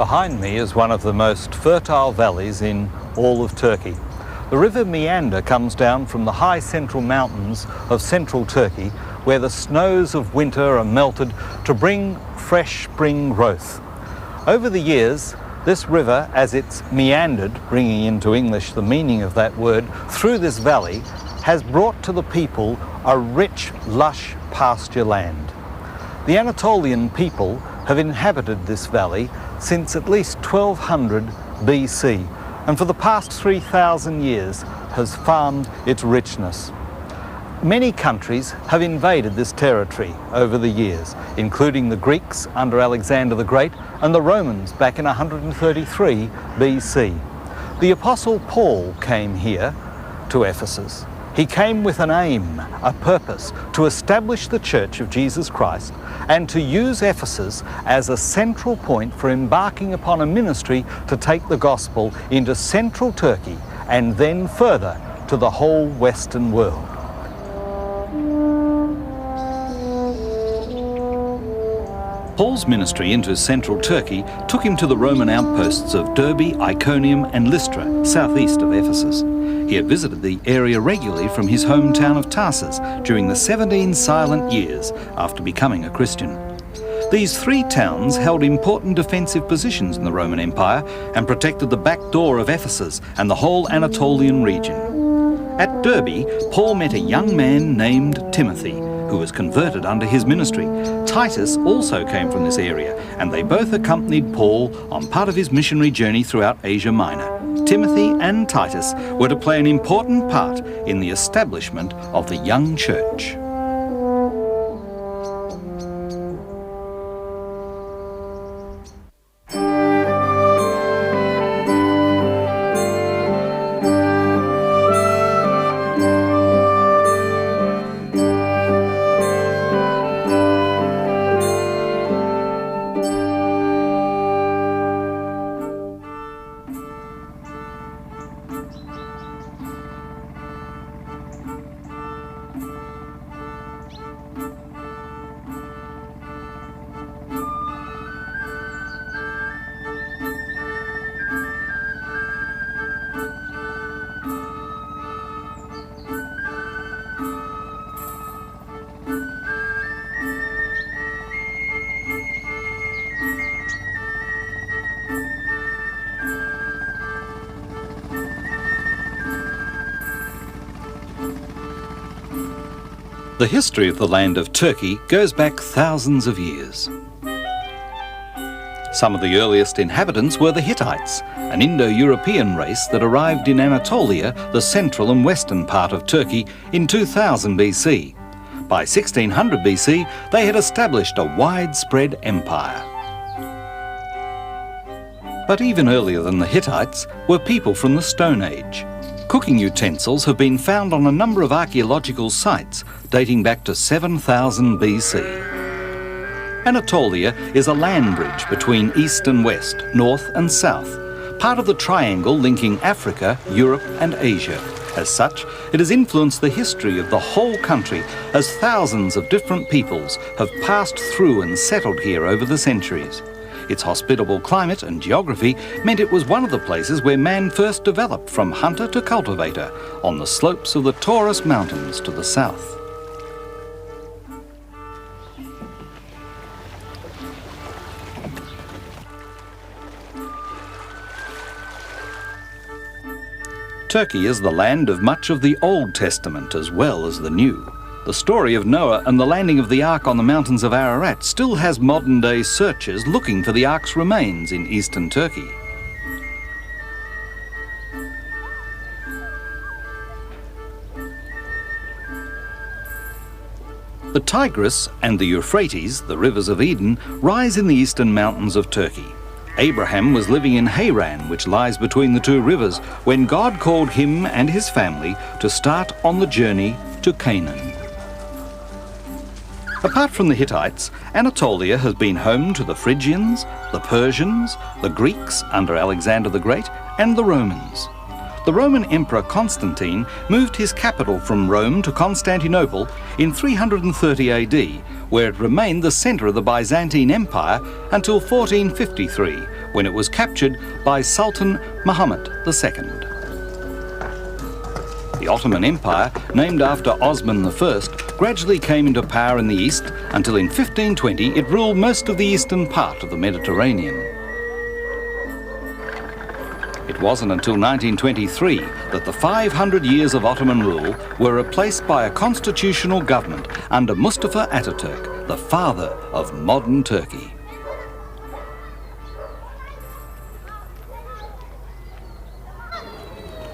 Behind me is one of the most fertile valleys in all of Turkey. The river Meander comes down from the high central mountains of central Turkey, where the snows of winter are melted to bring fresh spring growth. Over the years, this river, as it's meandered, bringing into English the meaning of that word, through this valley, has brought to the people a rich, lush pasture land. The Anatolian people have inhabited this valley since at least 1200 BC, and for the past 3,000 years has farmed its richness. Many countries have invaded this territory over the years, including the Greeks under Alexander the Great and the Romans back in 133 BC. The Apostle Paul came here to Ephesus. He came with an aim, a purpose, to establish the Church of Jesus Christ and to use Ephesus as a central point for embarking upon a ministry to take the gospel into central Turkey and then further to the whole Western world. Paul's ministry into central Turkey took him to the Roman outposts of Derbe, Iconium and Lystra, southeast of Ephesus. He had visited the area regularly from his hometown of Tarsus during the 17 silent years after becoming a Christian. These three towns held important defensive positions in the Roman Empire and protected the back door of Ephesus and the whole Anatolian region. At Derbe, Paul met a young man named Timothy, who was converted under his ministry. Titus also came from this area, and they both accompanied Paul on part of his missionary journey throughout Asia Minor. Timothy and Titus were to play an important part in the establishment of the young church. The history of the land of Turkey goes back thousands of years. Some of the earliest inhabitants were the Hittites, an Indo-European race that arrived in Anatolia, the central and western part of Turkey, in 2000 BC. By 1600 BC, they had established a widespread empire. But even earlier than the Hittites were people from the Stone Age. Cooking utensils have been found on a number of archaeological sites dating back to 7000 BC. Anatolia is a land bridge between east and west, north and south, part of the triangle linking Africa, Europe and Asia. As such, it has influenced the history of the whole country as thousands of different peoples have passed through and settled here over the centuries. Its hospitable climate and geography meant it was one of the places where man first developed from hunter to cultivator on the slopes of the Taurus Mountains to the south. Turkey is the land of much of the Old Testament as well as the New. The story of Noah and the landing of the Ark on the mountains of Ararat still has modern-day searchers looking for the Ark's remains in eastern Turkey. The Tigris and the Euphrates, the rivers of Eden, rise in the eastern mountains of Turkey. Abraham was living in Haran, which lies between the two rivers, when God called him and his family to start on the journey to Canaan. Apart from the Hittites, Anatolia has been home to the Phrygians, the Persians, the Greeks under Alexander the Great, and the Romans. The Roman Emperor Constantine moved his capital from Rome to Constantinople in 330 AD, where it remained the centre of the Byzantine Empire until 1453, when it was captured by Sultan Muhammad II. The Ottoman Empire, named after Osman I, gradually came into power in the east until in 1520 it ruled most of the eastern part of the Mediterranean. It wasn't until 1923 that the 500 years of Ottoman rule were replaced by a constitutional government under Mustafa Ataturk, the father of modern Turkey.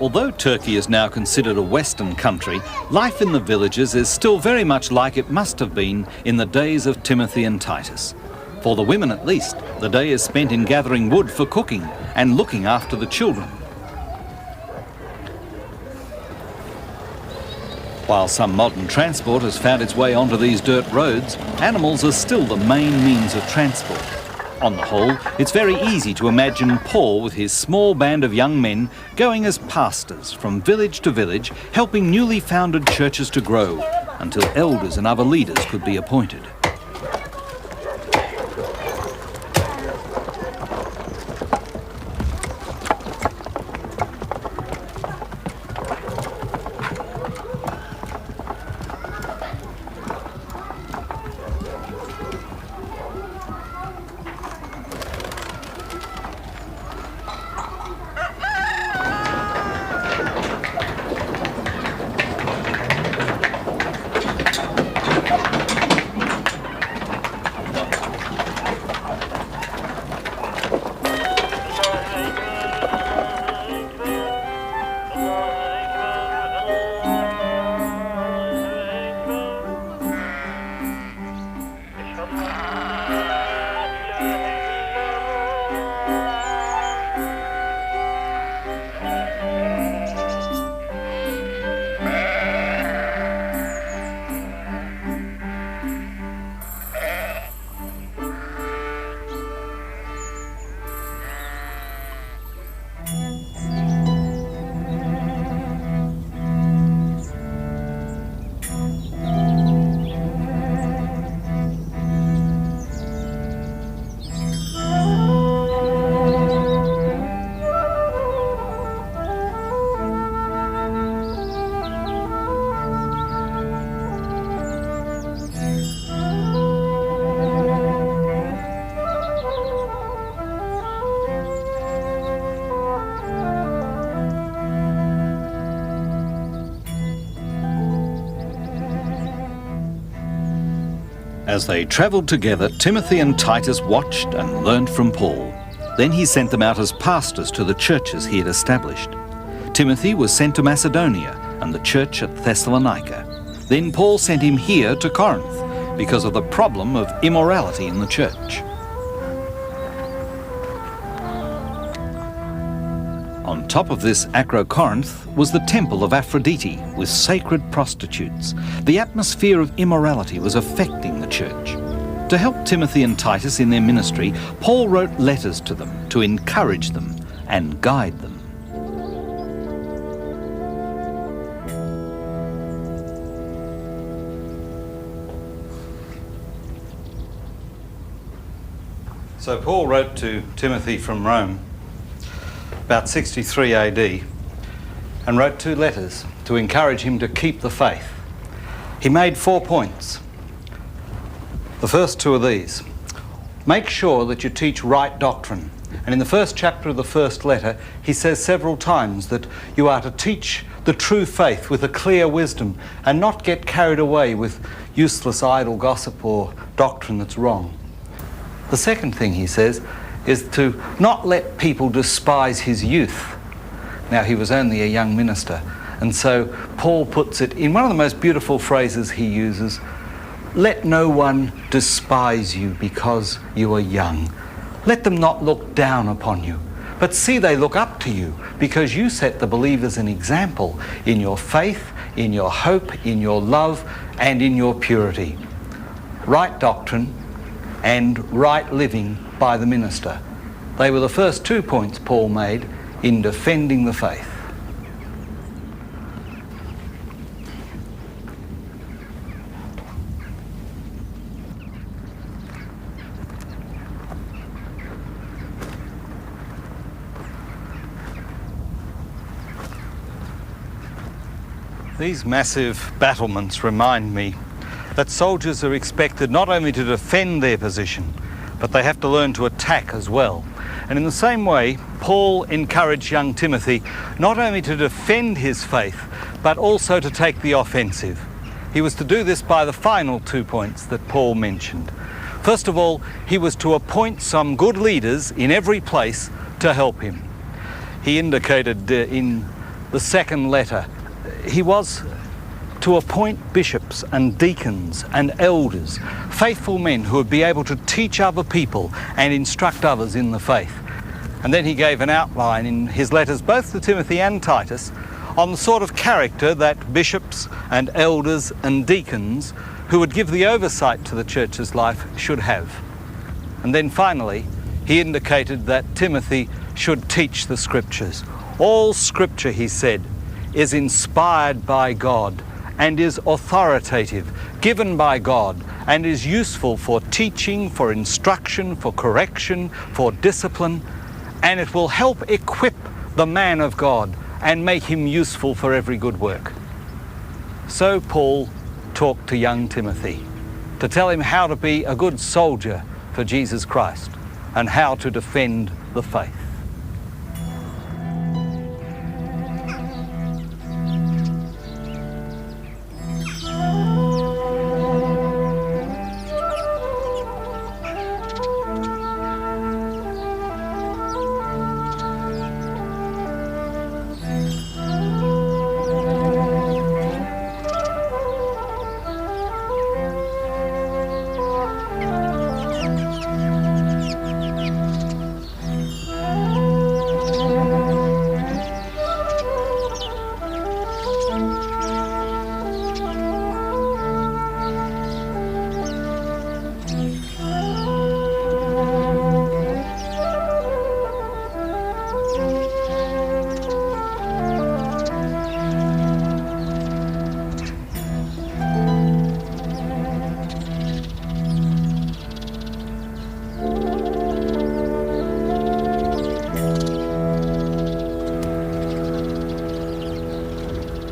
Although Turkey is now considered a Western country, life in the villages is still very much like it must have been in the days of Timothy and Titus. For the women at least, the day is spent in gathering wood for cooking and looking after the children. While some modern transport has found its way onto these dirt roads, animals are still the main means of transport. On the whole, it's very easy to imagine Paul with his small band of young men going as pastors from village to village, helping newly founded churches to grow until elders and other leaders could be appointed. As they travelled together, Timothy and Titus watched and learned from Paul. Then he sent them out as pastors to the churches he had established. Timothy was sent to Macedonia and the church at Thessalonica. Then Paul sent him here to Corinth because of the problem of immorality in the church. On top of this Acro-Corinth was the temple of Aphrodite with sacred prostitutes. The atmosphere of immorality was affecting the church. To help Timothy and Titus in their ministry, Paul wrote letters to them to encourage them and guide them. So Paul wrote to Timothy from Rome about 63 AD and wrote 2 letters to encourage him to keep the faith. He made 4 points. The first 2 are these. Make sure that you teach right doctrine. And in the first chapter of the first letter, he says several times that you are to teach the true faith with a clear wisdom and not get carried away with useless idle gossip or doctrine that's wrong. The second thing he says is to not let people despise his youth. Now, he was only a young minister, and so Paul puts it in one of the most beautiful phrases he uses: let no one despise you because you are young. Let them not look down upon you, but see they look up to you because you set the believers an example in your faith, in your hope, in your love, and in your purity. Right doctrine and right living by the minister. They were the first 2 points Paul made in defending the faith. These massive battlements remind me that soldiers are expected not only to defend their position, but they have to learn to attack as well. And in the same way, Paul encouraged young Timothy not only to defend his faith, but also to take the offensive. He was to do this by the final 2 points that Paul mentioned. First of all, he was to appoint some good leaders in every place to help him. He indicated in the second letter, he was to appoint bishops and deacons and elders, faithful men who would be able to teach other people and instruct others in the faith. And then he gave an outline in his letters, both to Timothy and Titus, on the sort of character that bishops and elders and deacons who would give the oversight to the church's life should have. And then finally, he indicated that Timothy should teach the scriptures. All scripture, he said, is inspired by God and is authoritative, given by God, and is useful for teaching, for instruction, for correction, for discipline, and it will help equip the man of God and make him useful for every good work. So Paul talked to young Timothy to tell him how to be a good soldier for Jesus Christ and how to defend the faith.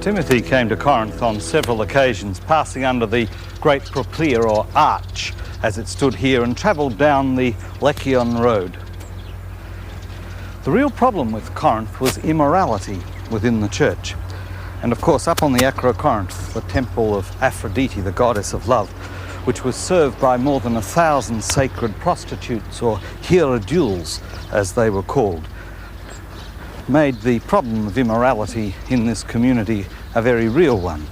Timothy came to Corinth on several occasions, passing under the great propylaea or arch as it stood here, and travelled down the Lechion road. The real problem with Corinth was immorality within the church. And of course, up on the Acrocorinth, the temple of Aphrodite, the goddess of love, which was served by more than 1,000 sacred prostitutes, or hierodules as they were called, made the problem of immorality in this community a very real one.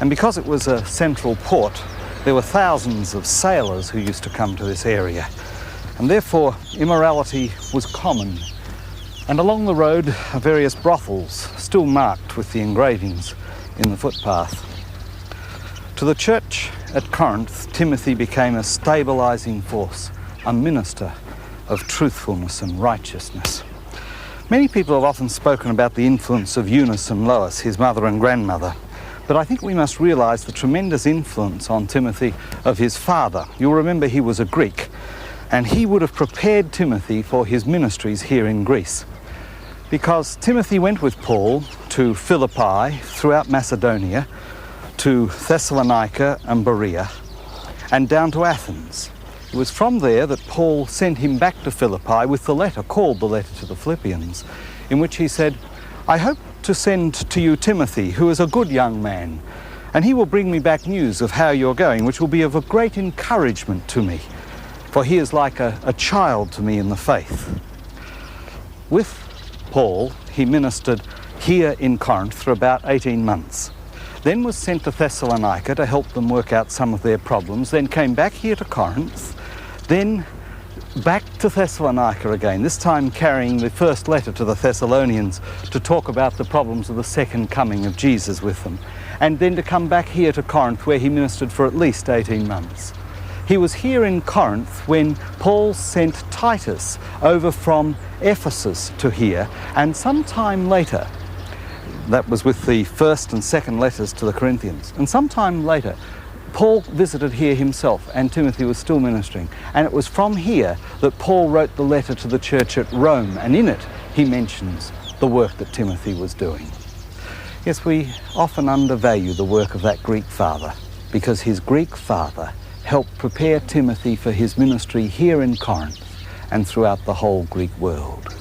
And because it was a central port, there were thousands of sailors who used to come to this area, and therefore immorality was common. And along the road are various brothels, still marked with the engravings in the footpath. To the church at Corinth, Timothy became a stabilizing force, a minister of truthfulness and righteousness. Many people have often spoken about the influence of Eunice and Lois, his mother and grandmother, but I think we must realize the tremendous influence on Timothy of his father. You'll remember he was a Greek, and he would have prepared Timothy for his ministries here in Greece, because Timothy went with Paul to Philippi, throughout Macedonia, to Thessalonica and Berea, and down to Athens. It was from there that Paul sent him back to Philippi with the letter called the Letter to the Philippians, in which he said, "I hope to send to you Timothy, who is a good young man, and he will bring me back news of how you're going, which will be of a great encouragement to me, for he is like a child to me in the faith." With Paul, he ministered here in Corinth for about 18 months. Then was sent to Thessalonica to help them work out some of their problems, then came back here to Corinth, then back to Thessalonica again, this time carrying the first letter to the Thessalonians to talk about the problems of the second coming of Jesus with them, and then to come back here to Corinth, where he ministered for at least 18 months. He was here in Corinth when Paul sent Titus over from Ephesus to here, and sometime later, that was with the first and second letters to the Corinthians, and sometime later Paul visited here himself, and Timothy was still ministering. And it was from here that Paul wrote the letter to the church at Rome, and in it he mentions the work that Timothy was doing. Yes, we often undervalue the work of that Greek father because his Greek father helped prepare Timothy for his ministry here in Corinth and throughout the whole Greek world.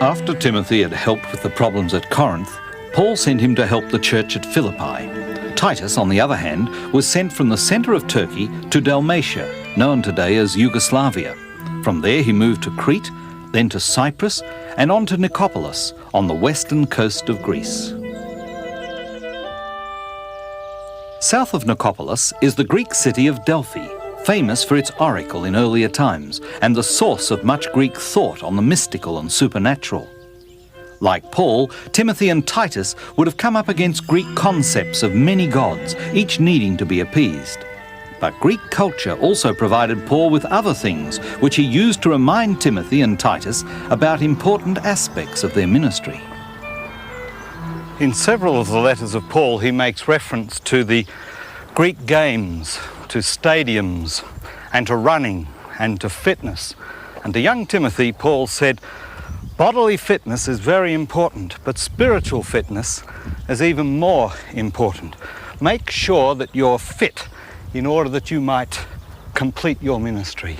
After Timothy had helped with the problems at Corinth, Paul sent him to help the church at Philippi. Titus, on the other hand, was sent from the centre of Turkey to Dalmatia, known today as Yugoslavia. From there he moved to Crete, then to Cyprus, and on to Nicopolis, on the western coast of Greece. South of Nicopolis is the Greek city of Delphi, famous for its oracle in earlier times and the source of much Greek thought on the mystical and supernatural. Like Paul, Timothy and Titus would have come up against Greek concepts of many gods, each needing to be appeased. But Greek culture also provided Paul with other things which he used to remind Timothy and Titus about important aspects of their ministry. In several of the letters of Paul, he makes reference to the Greek games, to stadiums, and to running, and to fitness. And to young Timothy, Paul said, bodily fitness is very important, but spiritual fitness is even more important. Make sure that you're fit in order that you might complete your ministry.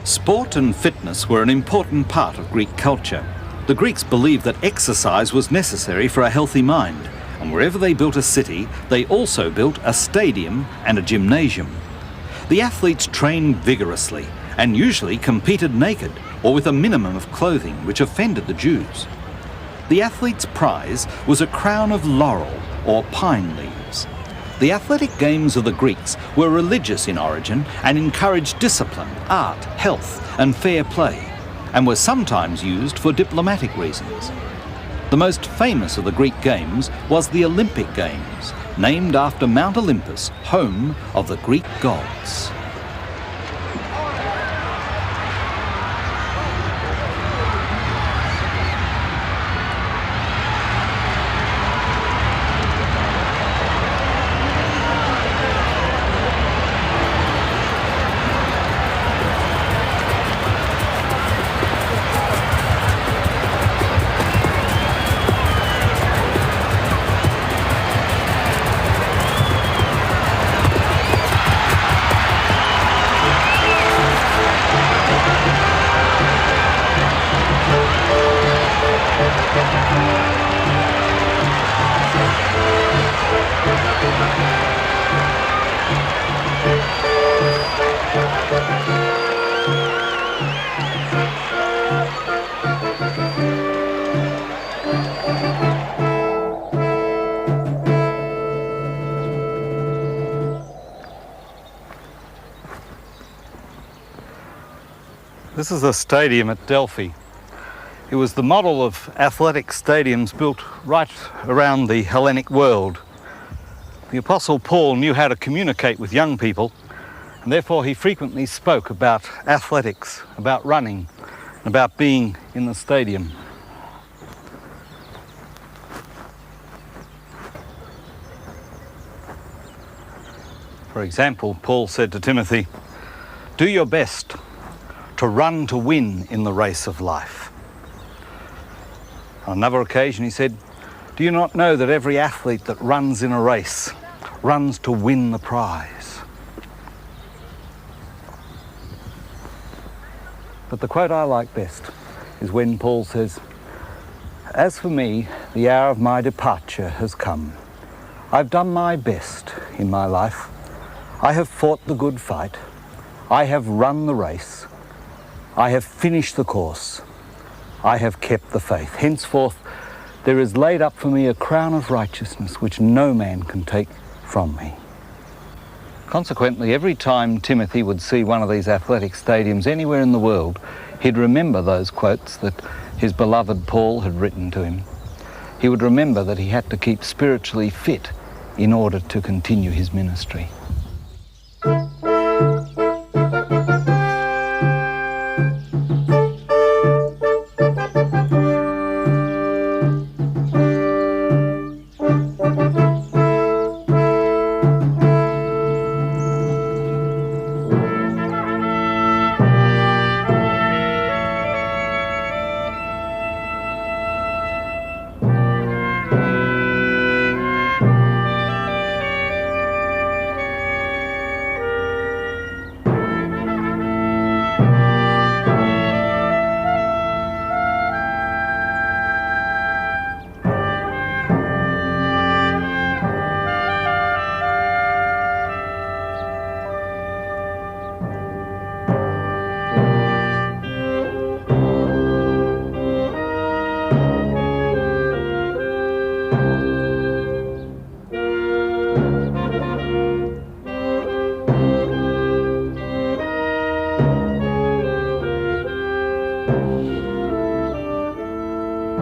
Sport and fitness were an important part of Greek culture. The Greeks believed that exercise was necessary for a healthy mind, and wherever they built a city, they also built a stadium and a gymnasium. The athletes trained vigorously and usually competed naked or with a minimum of clothing, which offended the Jews. The athlete's prize was a crown of laurel or pine leaves. The athletic games of the Greeks were religious in origin and encouraged discipline, art, health, and fair play, and were sometimes used for diplomatic reasons. The most famous of the Greek games was the Olympic Games, named after Mount Olympus, home of the Greek gods. This is a stadium at Delphi. It was the model of athletic stadiums built right around the Hellenic world. The Apostle Paul knew how to communicate with young people, and therefore he frequently spoke about athletics, about running, and about being in the stadium. For example, Paul said to Timothy, "Do your best to run to win in the race of life." On another occasion he said, "Do you not know that every athlete that runs in a race runs to win the prize?" But the quote I like best is when Paul says, "As for me, the hour of my departure has come. I've done my best in my life. I have fought the good fight. I have run the race. I have finished the course. I have kept the faith. Henceforth there is laid up for me a crown of righteousness which no man can take from me. Consequently, every time Timothy would see one of these athletic stadiums anywhere in the world, he'd remember those quotes that his beloved Paul had written to him. He would remember that he had to keep spiritually fit in order to continue his ministry.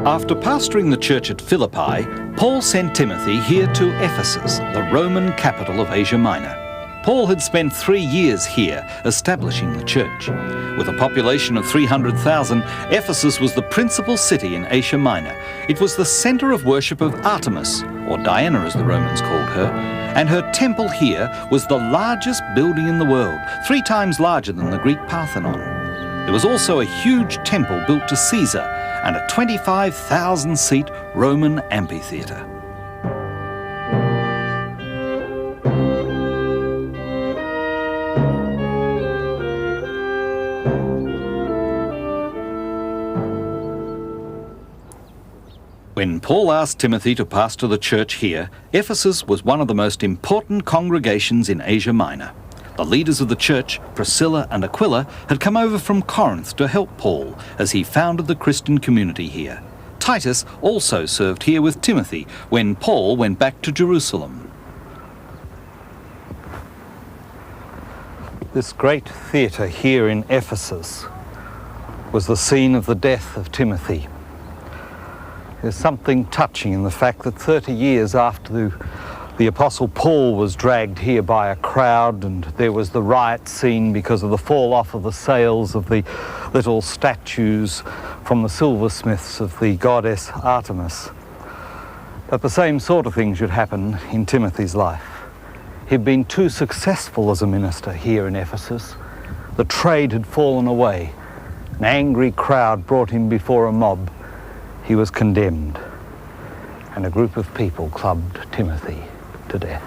After pastoring the church at Philippi, Paul sent Timothy here to Ephesus, the Roman capital of Asia Minor. Paul had spent 3 years here establishing the church. With a population of 300,000, Ephesus was the principal city in Asia Minor. It was the centre of worship of Artemis, or Diana as the Romans called her, and her temple here was the largest building in the world, 3 times larger than the Greek Parthenon. There was also a huge temple built to Caesar and a 25,000-seat Roman amphitheatre. When Paul asked Timothy to pastor the church here, Ephesus was one of the most important congregations in Asia Minor. The leaders of the church, Priscilla and Aquila, had come over from Corinth to help Paul as he founded the Christian community here. Titus also served here with Timothy when Paul went back to Jerusalem. This great theatre here in Ephesus was the scene of the death of Timothy. There's something touching in the fact that 30 years after the Apostle Paul was dragged here by a crowd, and there was the riot scene because of the fall off of the sails of the little statues from the silversmiths of the goddess Artemis, that the same sort of thing should happen in Timothy's life. He'd been too successful as a minister here in Ephesus. The trade had fallen away. An angry crowd brought him before a mob. He was condemned, and a group of people clubbed Timothy to death.